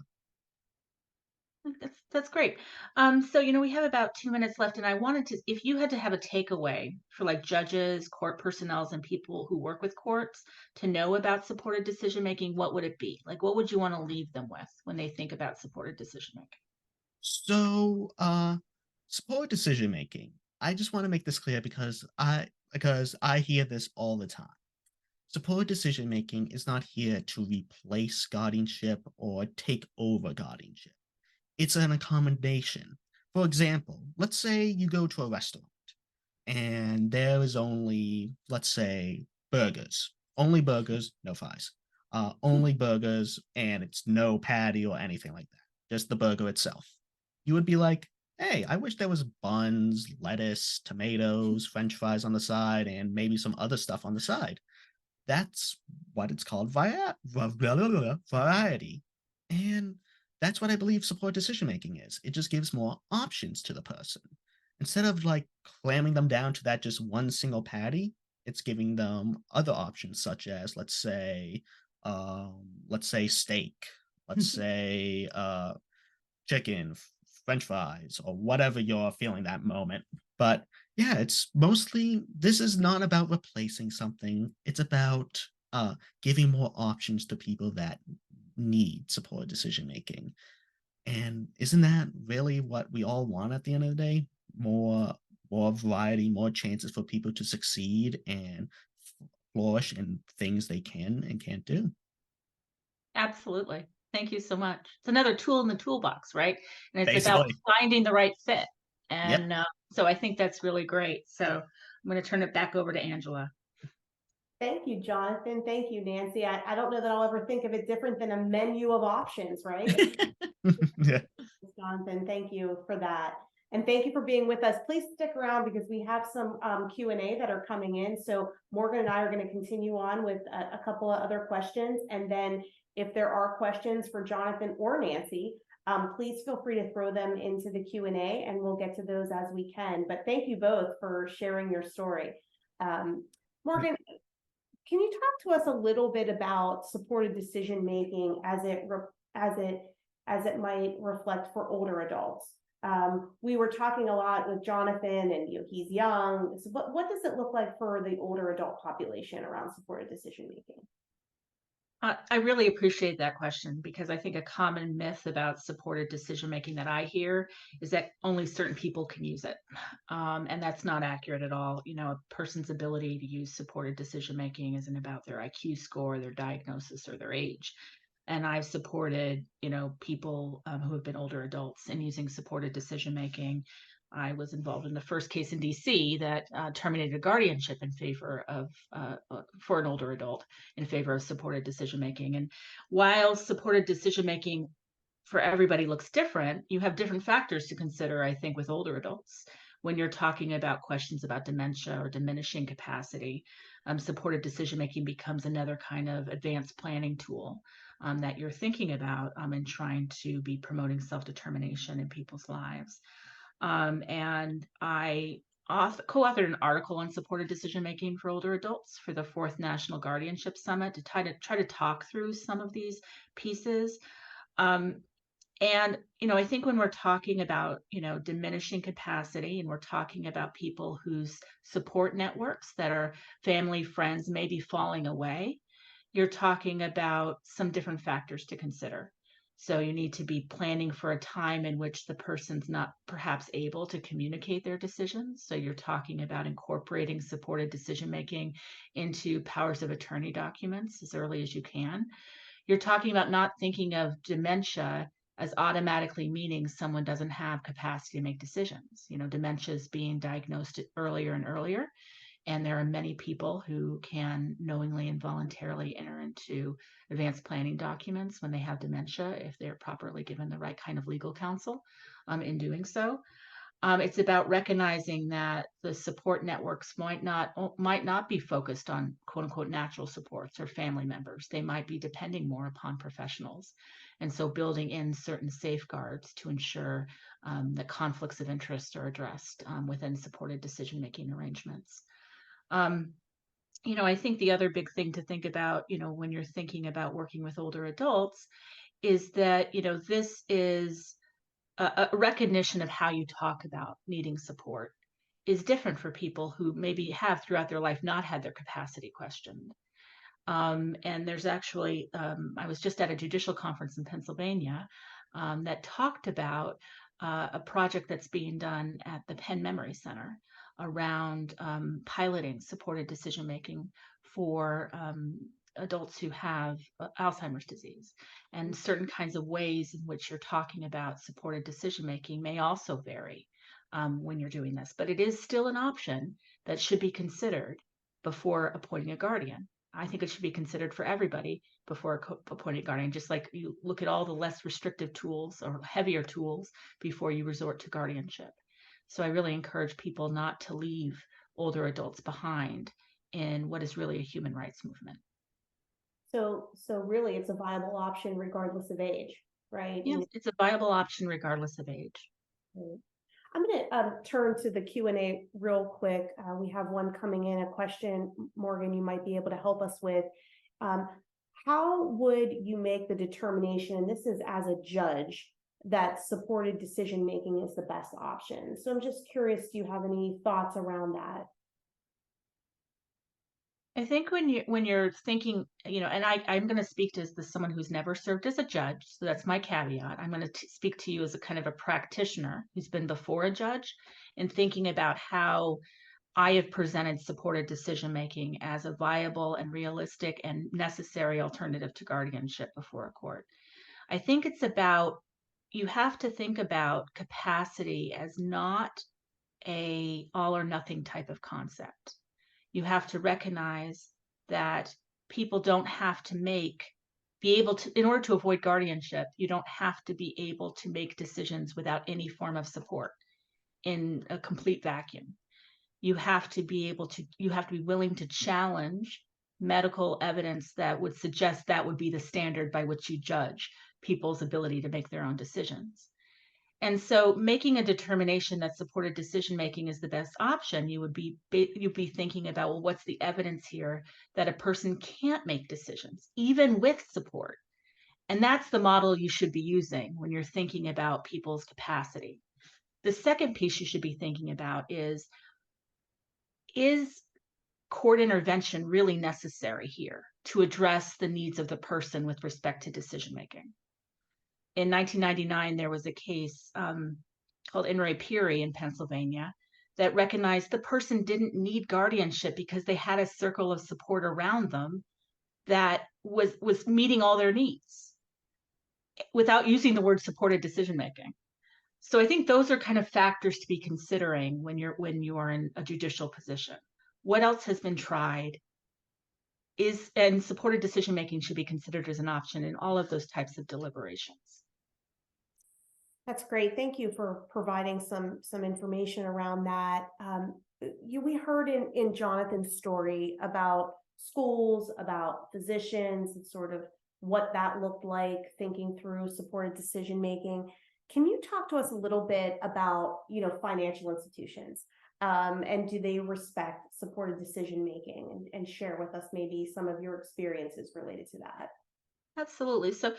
That's great. So, you know, we have about 2 minutes left, and I wanted to, if you had to have a takeaway for like judges, court personnel, and people who work with courts to know about supported decision making, what would it be? Like, what would you want to leave them with when they think about supported decision making? So supported decision making. I just want to make this clear because I hear this all the time. Supported decision making is not here to replace guardianship or take over guardianship. It's an accommodation. For example, let's say you go to a restaurant and there is only, let's say, burgers. Only burgers, no fries. Only burgers, and it's no patty or anything like that. Just the burger itself. You would be like, hey, I wish there was buns, lettuce, tomatoes, French fries on the side, and maybe some other stuff on the side. That's what it's called variety. And that's what I believe support decision making is. It just gives more options to the person. Instead of like clamming them down to that just one single patty, it's giving them other options such as let's say steak, let's say chicken, French fries, or whatever you're feeling that moment. But yeah, it's mostly, this is not about replacing something. It's about giving more options to people that need supported decision making. And isn't that really what we all want at the end of the day? More variety, more chances for people to succeed and flourish in things they can and can't do. Absolutely. Thank you so much. It's another tool in the toolbox, right? And it's about Basically. finding the right fit. Yep. And so I think that's really great. So I'm going to turn it back over to Angela. Thank you, Jonathan. Thank you, Nancy. I don't know that I'll ever think of it different than a menu of options, right? Yeah. Jonathan, thank you for that. And thank you for being with us. Please stick around because we have some Q&A that are coming in. So Morgan and I are going to continue on with a couple of other questions. And then if there are questions for Jonathan or Nancy, please feel free to throw them into the Q&A and we'll get to those as we can. But thank you both for sharing your story. Morgan, can you talk to us a little bit about supported decision making as it might reflect for older adults? We were talking a lot with Jonathan, and he's young. So what does it look like for the older adult population around supported decision making? I really appreciate that question because I think a common myth about supported decision making that I hear is that only certain people can use it. And that's not accurate at all. You know, a person's ability to use supported decision making isn't about their IQ score, their diagnosis, or their age. And I've supported, people who have been older adults in using supported decision making. I was involved in the first case in DC that terminated a guardianship in favor of for an older adult in favor of supported decision making. And while supported decision making for everybody looks different, you have different factors to consider, I think, with older adults. When you're talking about questions about dementia or diminishing capacity, supported decision making becomes another kind of advanced planning tool that you're thinking about and trying to be promoting self-determination in people's lives. And I co-authored an article on supported decision making for older adults for the 4th National Guardianship Summit to try to talk through some of these pieces. And I think when we're talking about diminishing capacity, and we're talking about people whose support networks that are family, friends may be falling away, you're talking about some different factors to consider. So you need to be planning for a time in which the person's not perhaps able to communicate their decisions. So you're talking about incorporating supported decision making into powers of attorney documents as early as you can. You're talking about not thinking of dementia as automatically meaning someone doesn't have capacity to make decisions. Dementia is being diagnosed earlier and earlier. And there are many people who can knowingly and voluntarily enter into advanced planning documents when they have dementia, if they're properly given the right kind of legal counsel in doing so. It's about recognizing that the support networks might not be focused on quote unquote natural supports or family members. They might be depending more upon professionals. And so building in certain safeguards to ensure that conflicts of interest are addressed within supported decision-making arrangements. I think the other big thing to think about, when you're thinking about working with older adults is that, this is a recognition of how you talk about needing support is different for people who maybe have throughout their life not had their capacity questioned. And there's actually, I was just at a judicial conference in Pennsylvania that talked about a project that's being done at the Penn Memory Center around piloting supported decision making for adults who have Alzheimer's disease. And certain kinds of ways in which you're talking about supported decision making may also vary when you're doing this, but it is still an option that should be considered before appointing a guardian. I think it should be considered for everybody before appointing a guardian, just like you look at all the less restrictive tools or heavier tools before you resort to guardianship. So I really encourage people not to leave older adults behind in what is really a human rights movement. So really it's a viable option regardless of age, right? Yes, it's a viable option regardless of age. Right. I'm going to turn to the Q&A real quick. We have one coming in, a question, Morgan, you might be able to help us with. How would you make the determination, and this is as a judge, that supported decision-making is the best option? So I'm just curious, do you have any thoughts around that? I think when you're thinking, and I'm going to speak to as someone who's never served as a judge, so that's my caveat. I'm going to speak to you as a kind of a practitioner who's been before a judge and thinking about how I have presented supported decision making as a viable and realistic and necessary alternative to guardianship before a court. I think it's about, you have to think about capacity as not a all or nothing type of concept. You have to recognize that people don't have to be able to, in order to avoid guardianship, you don't have to be able to make decisions without any form of support in a complete vacuum. You have to be willing to challenge medical evidence that would suggest that would be the standard by which you judge people's ability to make their own decisions. And so making a determination that supported decision making is the best option, you'd be thinking about, well, what's the evidence here that a person can't make decisions, even with support? And that's the model you should be using when you're thinking about people's capacity. The second piece you should be thinking about is court intervention really necessary here to address the needs of the person with respect to decision making? In 1999, there was a case called In re Peri in Pennsylvania that recognized the person didn't need guardianship because they had a circle of support around them that was meeting all their needs without using the word supported decision making. So I think those are kind of factors to be considering when you are in a judicial position. What else has been tried? And supported decision making should be considered as an option in all of those types of deliberations. That's great. Thank you for providing some information around that. We heard in Jonathan's story about schools, about physicians, and sort of what that looked like, thinking through supported decision making. Can you talk to us a little bit about, financial institutions? And do they respect supported decision making, and share with us maybe some of your experiences related to that? Absolutely. So,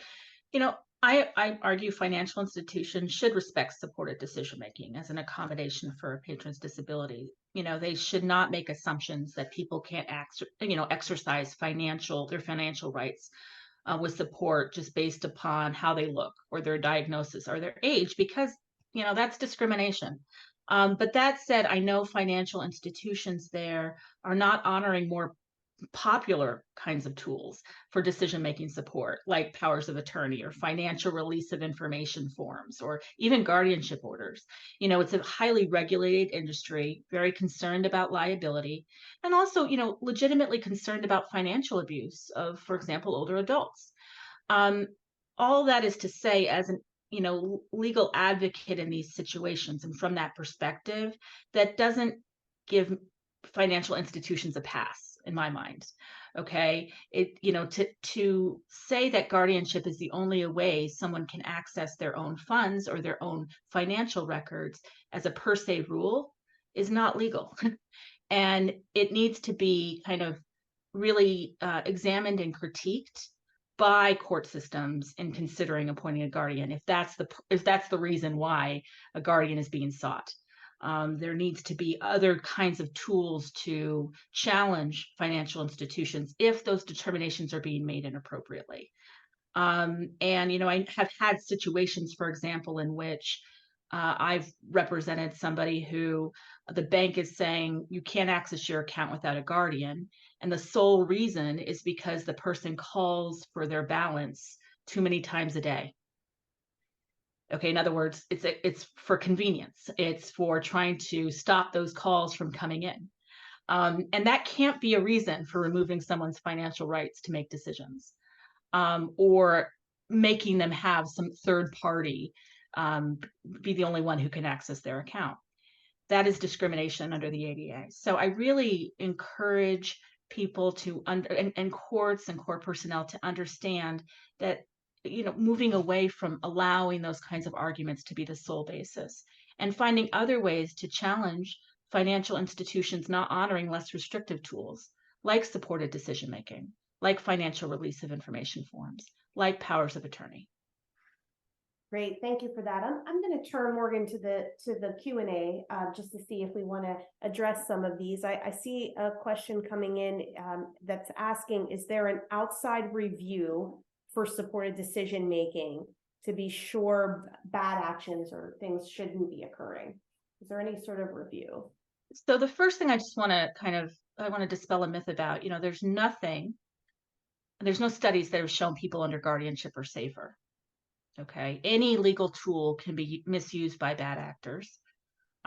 I argue financial institutions should respect supported decision making as an accommodation for a patron's disability. They should not make assumptions that people can't exercise their financial rights with support just based upon how they look or their diagnosis or their age, because that's discrimination. But that said, I know financial institutions there are not honoring more popular kinds of tools for decision-making support, like powers of attorney or financial release of information forms, or even guardianship orders. It's a highly regulated industry, very concerned about liability, and also, legitimately concerned about financial abuse of, for example, older adults. All that is to say, as an legal advocate in these situations, and from that perspective, that doesn't give financial institutions a pass in my mind. Okay. To say that guardianship is the only way someone can access their own funds or their own financial records as a per se rule is not legal. And it needs to be kind of really examined and critiqued by court systems in considering appointing a guardian, if that's the reason why a guardian is being sought. There needs to be other kinds of tools to challenge financial institutions if those determinations are being made inappropriately. And I have had situations, for example, in which I've represented somebody who the bank is saying you can't access your account without a guardian, and the sole reason is because the person calls for their balance too many times a day. Okay, in other words, it's for convenience. It's for trying to stop those calls from coming in. And that can't be a reason for removing someone's financial rights to make decisions, or making them have some third party be the only one who can access their account. That is discrimination under the ADA. So I really encourage people and courts and court personnel to understand that moving away from allowing those kinds of arguments to be the sole basis, and finding other ways to challenge financial institutions not honoring less restrictive tools, like supported decision making, like financial release of information forms, like powers of attorney. Great, thank you for that. I'm going to turn, Morgan, to the Q&A just to see if we want to address some of these. I see a question coming in that's asking, is there an outside review for supported decision making to be sure bad actions or things shouldn't be occurring? Is there any sort of review? So the first thing I just want to dispel a myth about, there's no studies that have shown people under guardianship are safer. Okay, any legal tool can be misused by bad actors.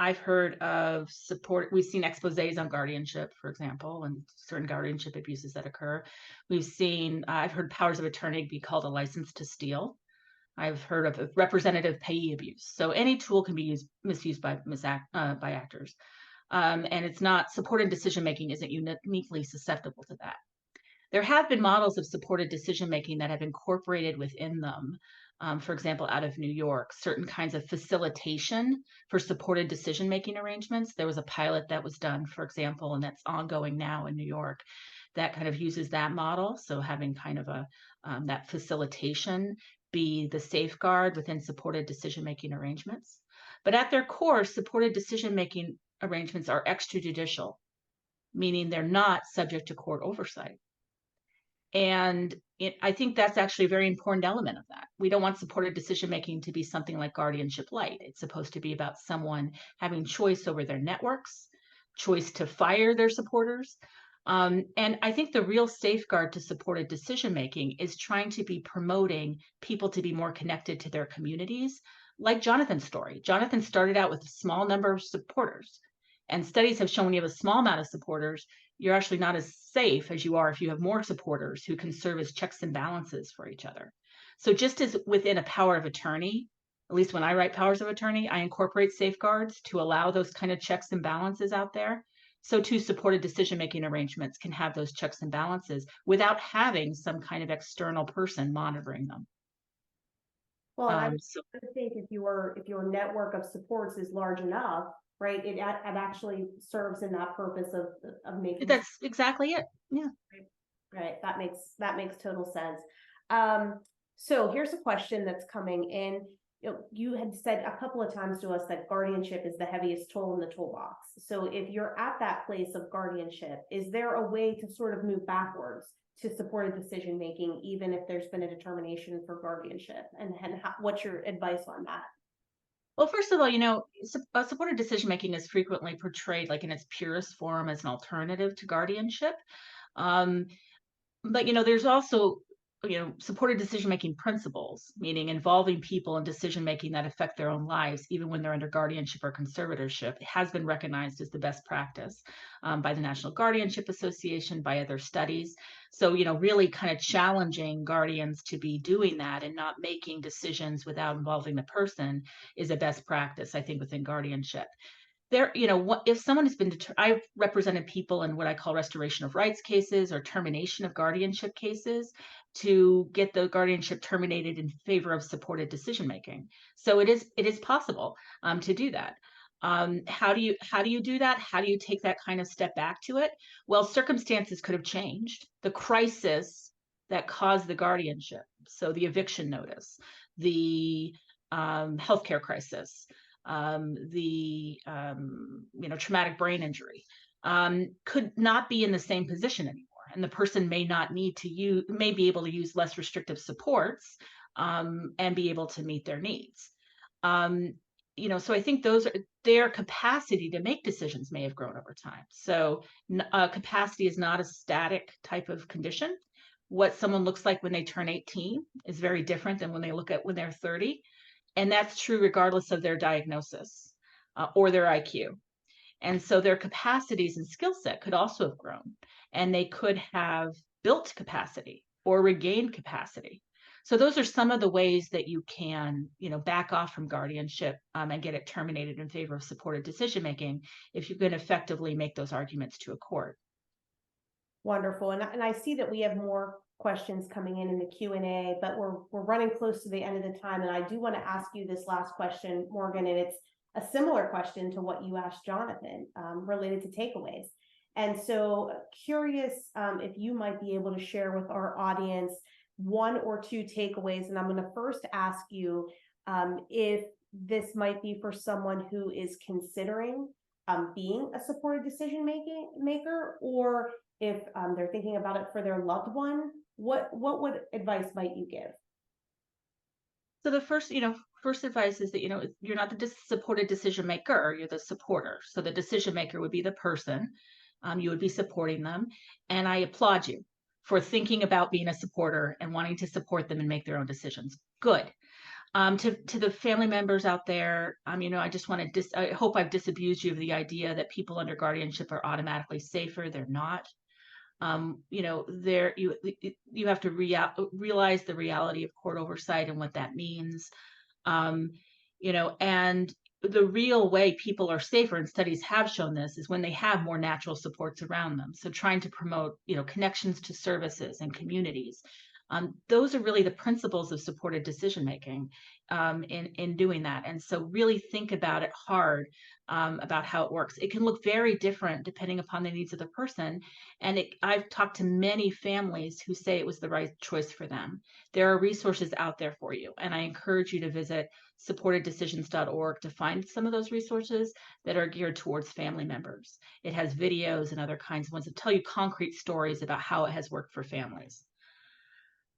I've heard of support. We've seen exposés on guardianship, for example, and certain guardianship abuses that occur. I've heard powers of attorney be called a license to steal. I've heard of representative payee abuse. So any tool can be misused by actors. And it's not, supported decision making isn't uniquely susceptible to that. There have been models of supported decision making that have incorporated within them, for example, out of New York, certain kinds of facilitation for supported decision making arrangements. There was a pilot that was done, for example, and that's ongoing now in New York, that kind of uses that model. So having kind of that facilitation be the safeguard within supported decision making arrangements. But at their core, supported decision making arrangements are extrajudicial, meaning they're not subject to court oversight. And I think that's actually a very important element of that. We don't want supported decision making to be something like guardianship light. It's supposed to be about someone having choice over their networks, choice to fire their supporters. And I think the real safeguard to supported decision making is trying to be promoting people to be more connected to their communities. Like Jonathan's story. Jonathan started out with a small number of supporters. And studies have shown when you have a small amount of supporters, you're actually not as safe as you are if you have more supporters who can serve as checks and balances for each other. So just as within a power of attorney, at least when I write powers of attorney, I incorporate safeguards to allow those kind of checks and balances out there. So too, supported decision-making arrangements can have those checks and balances without having some kind of external person monitoring them. Well, I would So think if your network of supports is large enough, right, it actually serves in that purpose of making. that's exactly it. Yeah. Right, that makes total sense. So here's a question that's coming in. You had said a couple of times to us that guardianship is the heaviest tool in the toolbox. So if you're at that place of guardianship, is there a way to sort of move backwards to supported decision making, even if there's been a determination for guardianship? And what's your advice on that? Well, first of all, supported decision making is frequently portrayed like in its purest form as an alternative to guardianship. But there's also supported decision making principles, meaning involving people in decision making that affect their own lives, even when they're under guardianship or conservatorship. It has been recognized as the best practice by the National Guardianship Association, by other studies. So really kind of challenging guardians to be doing that and not making decisions without involving the person is a best practice, I think, within guardianship. There, if someone has been, I've represented people in what I call restoration of rights cases or termination of guardianship cases to get the guardianship terminated in favor of supported decision making. So it is possible to do that. How do you do that? How do you take that kind of step back to it? Well, circumstances could have changed. The crisis that caused the guardianship, so the eviction notice, the healthcare crisis, the traumatic brain injury, could not be in the same position anymore, and the person may be able to use less restrictive supports and be able to meet their needs. So I think their capacity to make decisions may have grown over time. So capacity is not a static type of condition. What someone looks like when they turn 18 is very different than when they're 30. And that's true regardless of their diagnosis or their IQ. And so their capacities and skill set could also have grown, and they could have built capacity or regained capacity. So those are some of the ways that you can, back off from guardianship and get it terminated in favor of supported decision-making if you can effectively make those arguments to a court. Wonderful. And I see that we have more questions coming in the Q&A, but we're running close to the end of the time. And I do want to ask you this last question, Morgan, and it's a similar question to what you asked Jonathan, related to takeaways. And so curious if you might be able to share with our audience one or two takeaways. And I'm going to first ask you if this might be for someone who is considering being a supported decision maker, or if they're thinking about it for their loved one. What advice might you give? So the first advice is that, you're not the supported decision maker, you're the supporter. So the decision maker would be the person. You would be supporting them. And I applaud you for thinking about being a supporter and wanting to support them and make their own decisions. Good. To the family members out there, I just want to I hope I've disabused you of the idea that people under guardianship are automatically safer. They're not. There you have to realize the reality of court oversight and what that means. And the real way people are safer, and studies have shown this, is when they have more natural supports around them. So trying to promote, connections to services and communities. Those are really the principles of supported decision making in doing that. And so really think about it hard about how it works. It can look very different depending upon the needs of the person. And I've talked to many families who say it was the right choice for them. There are resources out there for you. And I encourage you to visit supporteddecisions.org to find some of those resources that are geared towards family members. It has videos and other kinds of ones that tell you concrete stories about how it has worked for families.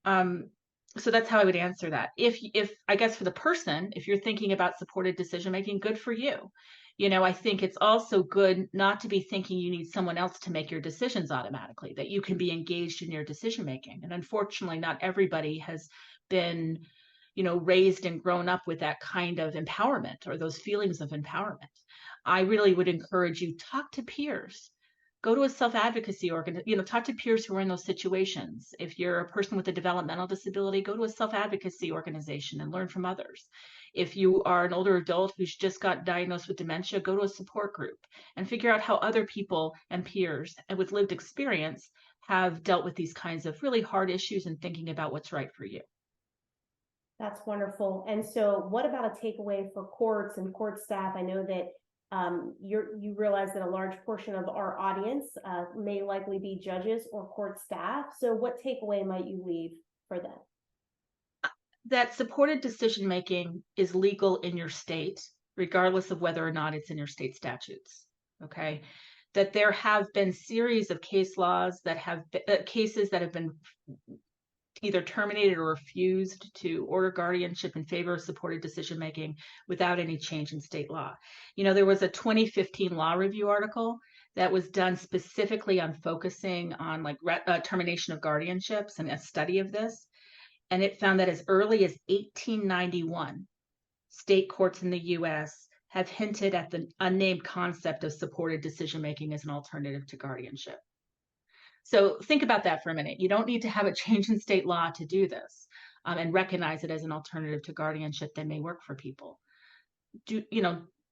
So that's how I would answer that. If I guess for the person, if you're thinking about supported decision making, good for you. I think it's also good not to be thinking you need someone else to make your decisions automatically, that you can be engaged in your decision making. And unfortunately, not everybody has been, raised and grown up with that kind of empowerment or those feelings of empowerment. I really would encourage you, talk to peers. Go to a self-advocacy organization, talk to peers who are in those situations. If you're a person with a developmental disability, go to a self-advocacy organization and learn from others. If you are an older adult who's just got diagnosed with dementia, go to a support group and figure out how other people and peers and with lived experience have dealt with these kinds of really hard issues and thinking about what's right for you. That's wonderful. And so what about a takeaway for courts and court staff? I know that you realize that a large portion of our audience may likely be judges or court staff. So what takeaway might you leave for them? That supported decision making is legal in your state, regardless of whether or not it's in your state statutes. Okay. That there have been series of case laws that have cases that have been either terminated or refused to order guardianship in favor of supported decision making without any change in state law. There was a 2015 law review article that was done specifically on focusing on termination of guardianships and a study of this. And it found that as early as 1891, state courts in the US have hinted at the unnamed concept of supported decision making as an alternative to guardianship. So think about that for a minute. You don't need to have a change in state law to do this, and recognize it as an alternative to guardianship that may work for people.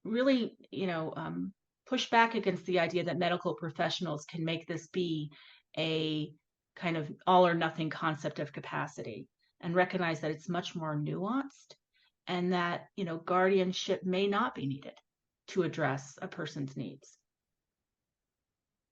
Really, push back against the idea that medical professionals can make this be a kind of all or nothing concept of capacity, and recognize that it's much more nuanced, and that, guardianship may not be needed to address a person's needs.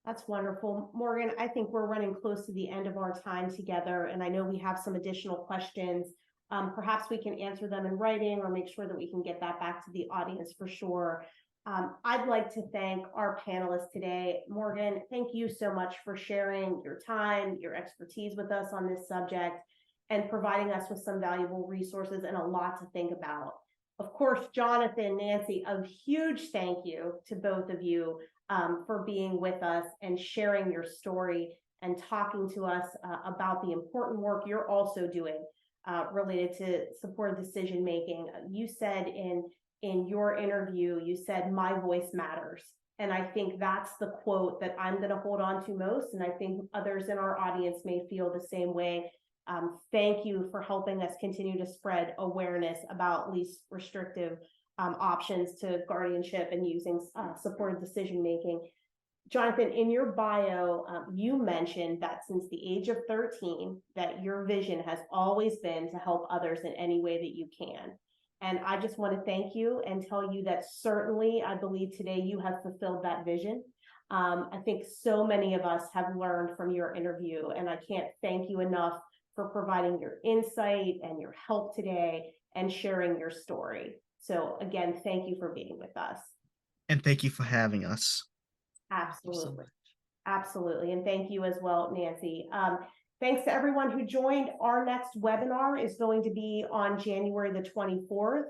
That's wonderful. Morgan, I think we're running close to the end of our time together, and I know we have some additional questions. Perhaps we can answer them in writing or make sure that we can get that back to the audience for sure. I'd like to thank our panelists today. Morgan, thank you so much for sharing your time, your expertise with us on this subject, and providing us with some valuable resources and a lot to think about. Of course, Jonathan, Nancy, a huge thank you to both of you for being with us and sharing your story and talking to us about the important work you're also doing related to supported decision making. You said in your interview, you said, "My voice matters." And I think that's the quote that I'm going to hold on to most. And I think others in our audience may feel the same way. Thank you for helping us continue to spread awareness about least restrictive options to guardianship and using supported decision making. Jonathan, in your bio, you mentioned that since the age of 13, that your vision has always been to help others in any way that you can. And I just want to thank you and tell you that certainly I believe today you have fulfilled that vision. I think so many of us have learned from your interview, and I can't thank you enough for providing your insight and your help today and sharing your story. So again, thank you for being with us. And thank you for having us. Absolutely. Absolutely. And thank you as well, Nancy. Thanks to everyone who joined. Our next webinar is going to be on January the 24th.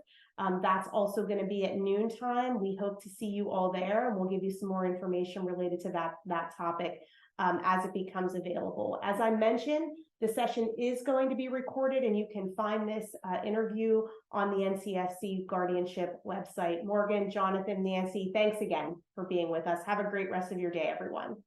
That's also going to be at noon time. We hope to see you all there, and we'll give you some more information related to that topic as it becomes available. As I mentioned, the session is going to be recorded, and you can find this interview on the NCSC Guardianship website. Morgan, Jonathan, Nancy, thanks again for being with us. Have a great rest of your day, everyone.